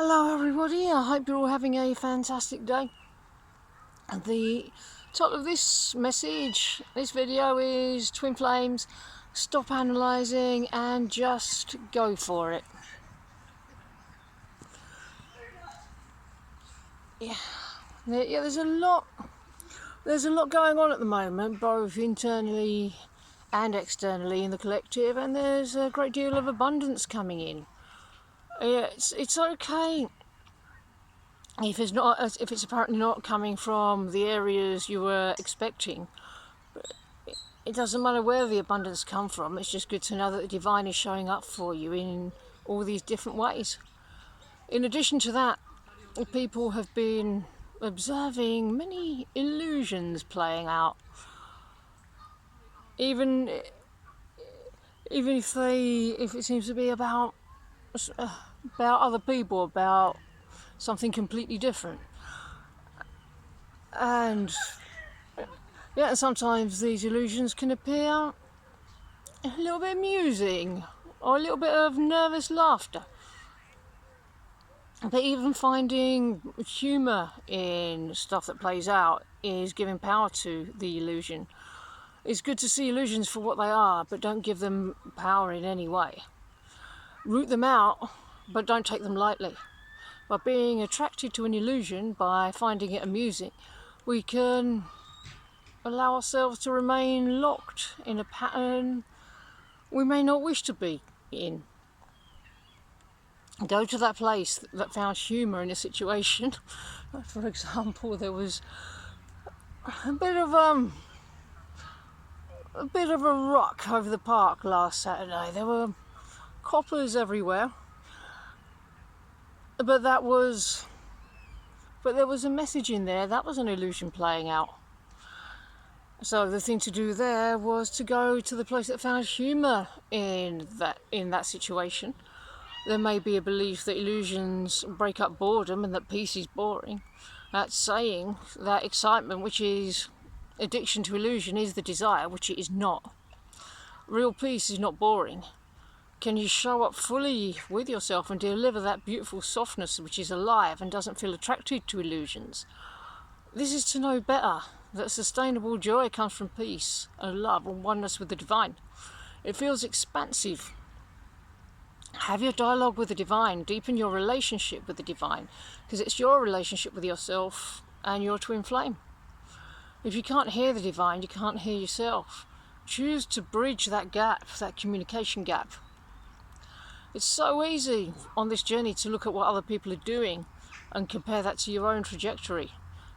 Hello everybody, I hope you're all having a fantastic day. The title of this video is Twin Flames, Stop Analysing and Just Go For It. There's a lot going on at the moment, both internally and externally in the collective, and there's a great deal of abundance coming in. It's okay if it's apparently not coming from the areas you were expecting. But it doesn't matter where the abundance comes from. It's just good to know that the divine is showing up for you in all these different ways. In addition to that, people have been observing many illusions playing out, even if it seems to be about other people, about something completely different. And sometimes these illusions can appear a little bit amusing or a little bit of nervous laughter. But even finding humour in stuff that plays out is giving power to the illusion. It's good to see illusions for what they are, but don't give them power in any way. Root them out, but don't take them lightly. By being attracted to an illusion, by finding it amusing, we can allow ourselves to remain locked in a pattern we may not wish to be in. Go to that place that found humour in a situation. For example, there was a bit of a ruck over the park last Saturday. There were coppers everywhere, but there was a message in there. That was an illusion playing out. So the thing to do there was to go to the place that found humour in that situation. There may be a belief that illusions break up boredom and that peace is boring. That's saying that excitement, which is addiction to illusion, is the desire, which it is not. Real peace is not boring. Can you show up fully with yourself and deliver that beautiful softness which is alive and doesn't feel attracted to illusions? This is to know better that sustainable joy comes from peace and love and oneness with the divine. It feels expansive. Have your dialogue with the divine, deepen your relationship with the divine, because it's your relationship with yourself and your twin flame. If you can't hear the divine, you can't hear yourself. Choose to bridge that gap, that communication gap. It's so easy on this journey to look at what other people are doing and compare that to your own trajectory.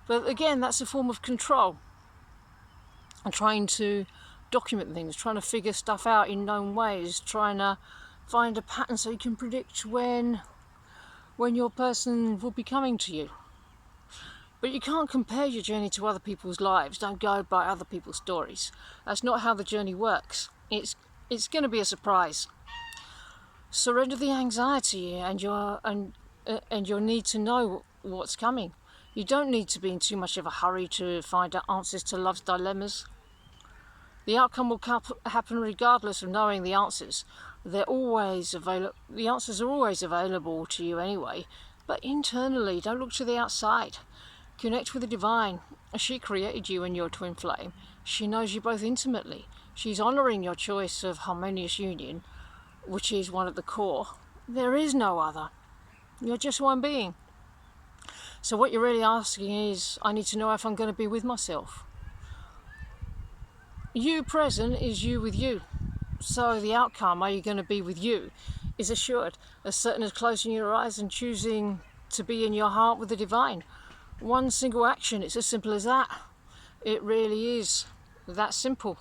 But again, that's a form of control. And trying to document things, trying to figure stuff out in known ways, trying to find a pattern so you can predict when your person will be coming to you. But you can't compare your journey to other people's lives. Don't go by other people's stories. That's not how the journey works. It's going to be a surprise. Surrender the anxiety and your need to know what's coming. You don't need to be in too much of a hurry to find out answers to love's dilemmas. The outcome will happen regardless of knowing the answers. They're always available. The answers are always available to you anyway. But internally, don't look to the outside. Connect with the divine. She created you and your twin flame. She knows you both intimately. She's honouring your choice of harmonious union, which is one at the core. There is no other. You're just one being. So what you're really asking is, I need to know if I'm going to be with myself. You present is you with you. So the outcome, are you going to be with you, is assured, as certain as closing your eyes and choosing to be in your heart with the divine. One single action, it's as simple as that. It really is that simple.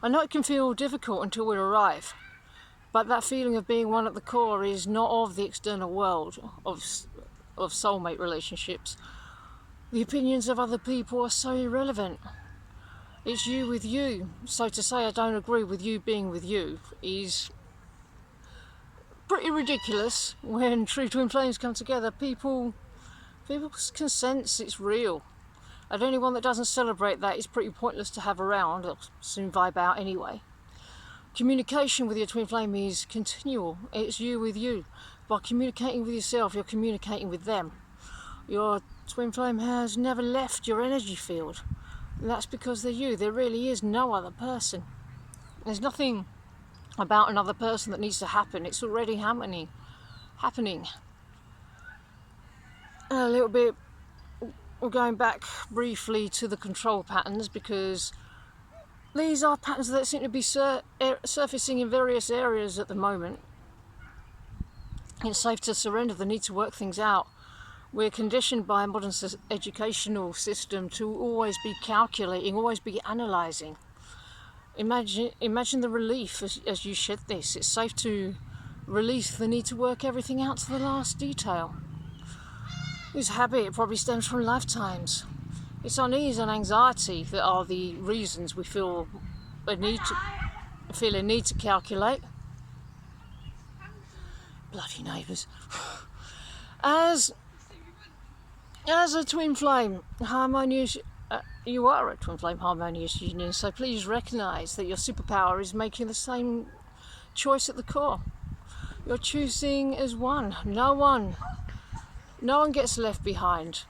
I know it can feel difficult until we arrive, but that feeling of being one at the core is not of the external world, of soulmate relationships. The opinions of other people are so irrelevant. It's you with you. So to say I don't agree with you being with you is pretty ridiculous. When true twin flames come together, people can sense it's real. And anyone that doesn't celebrate that is pretty pointless to have around. They'll soon vibe out anyway. Communication with your twin flame is continual. It's you with you. By communicating with yourself, you're communicating with them. Your twin flame has never left your energy field. And that's because they're you. There really is no other person. There's nothing about another person that needs to happen. It's already happening. A little bit, we're going back briefly to the control patterns, because these are patterns that seem to be surfacing in various areas at the moment. It's safe to surrender the need to work things out. We're conditioned by a modern educational system to always be calculating, always be analysing. Imagine the relief as you shed this. It's safe to release the need to work everything out to the last detail. This habit probably stems from lifetimes. It's unease and anxiety that are the reasons we feel a need to calculate. Bloody neighbours. As a twin flame harmonious, you are a twin flame harmonious union, so please recognise that your superpower is making the same choice at the core. You're choosing as one. No one gets left behind.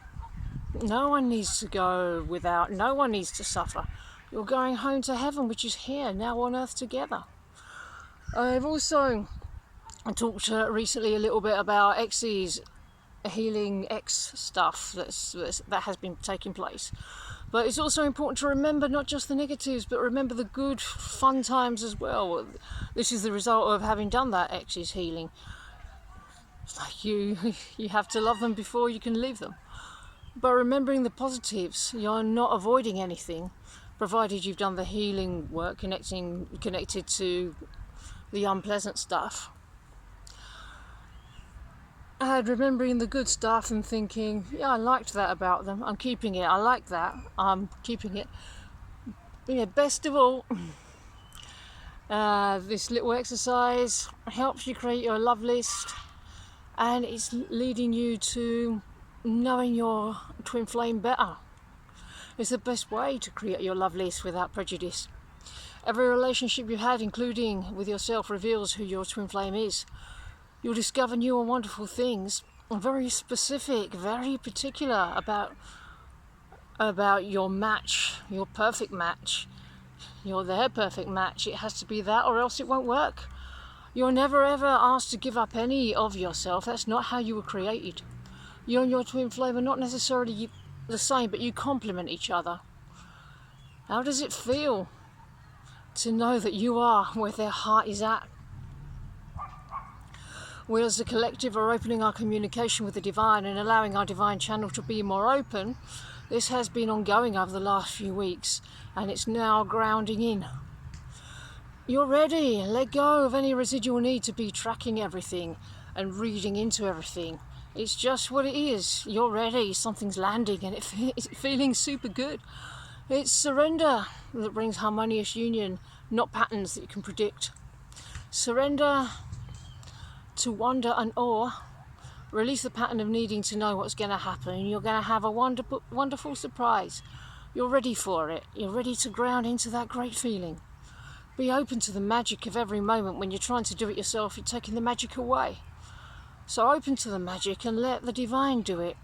No one needs to go without. No one needs to suffer. You're going home to heaven, which is here, now on earth together. I've also talked recently a little bit about X's healing X stuff that has been taking place. But it's also important to remember not just the negatives, but remember the good, fun times as well. This is the result of having done that X's healing. It's like you have to love them before you can leave them. But remembering the positives, you're not avoiding anything, provided you've done the healing work, connected to the unpleasant stuff. And remembering the good stuff and thinking, yeah, I liked that about them. I'm keeping it. I like that. I'm keeping it. Yeah, best of all, this little exercise helps you create your love list, and it's leading you to knowing your twin flame better. It's the best way to create your love list without prejudice. Every relationship you've had, including with yourself, reveals who your twin flame is. You'll discover new and wonderful things, very specific, very particular about your match, your perfect match. You're their perfect match. It has to be that, or else it won't work. You're never ever asked to give up any of yourself. That's not how you were created. You and your twin flame are not necessarily the same, but you complement each other. How does it feel to know that you are where their heart is at? We as a collective are opening our communication with the divine and allowing our divine channel to be more open. This has been ongoing over the last few weeks, and it's now grounding in. You're ready. Let go of any residual need to be tracking everything and reading into everything. It's just what it is. You're ready. Something's landing and it's feeling super good. It's surrender that brings harmonious union, not patterns that you can predict. Surrender to wonder and awe. Release the pattern of needing to know what's going to happen, and you're going to have a wonderful surprise. You're ready for it. You're ready to ground into that great feeling. Be open to the magic of every moment. When you're trying to do it yourself, you're taking the magic away. So open to the magic and let the divine do it.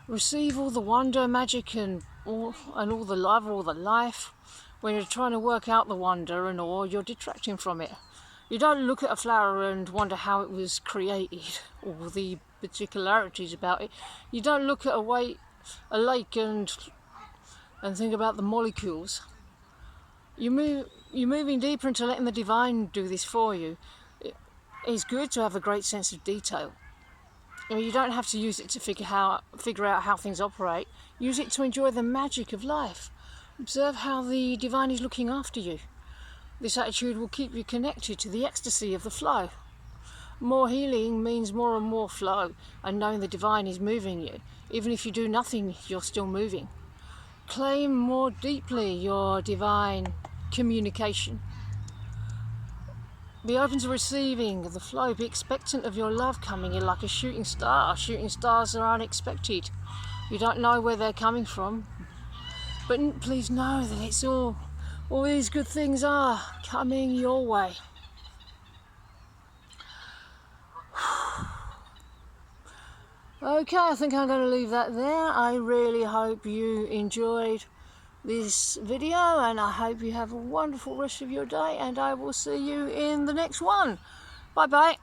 Receive all the wonder, magic and all the love, all the life. When you're trying to work out the wonder and awe, you're detracting from it. You don't look at a flower and wonder how it was created or the particularities about it. You don't look at a lake and think about the molecules. You're moving deeper into letting the divine do this for you. It's good to have a great sense of detail. You don't have to use it to figure out how things operate. Use it to enjoy the magic of life. Observe how the divine is looking after you. This attitude will keep you connected to the ecstasy of the flow. More healing means more and more flow, and knowing the divine is moving you. Even if you do nothing, you're still moving. Claim more deeply your divine communication. Be open to receiving the flow. Be expectant of your love coming in like a shooting star. Shooting stars are unexpected. You don't know where they're coming from, but please know that it's all all these good things are coming your way. Okay, I think I'm going to leave that there. I really hope you enjoyed this video, and I hope you have a wonderful rest of your day, and I will see you in the next one. Bye bye.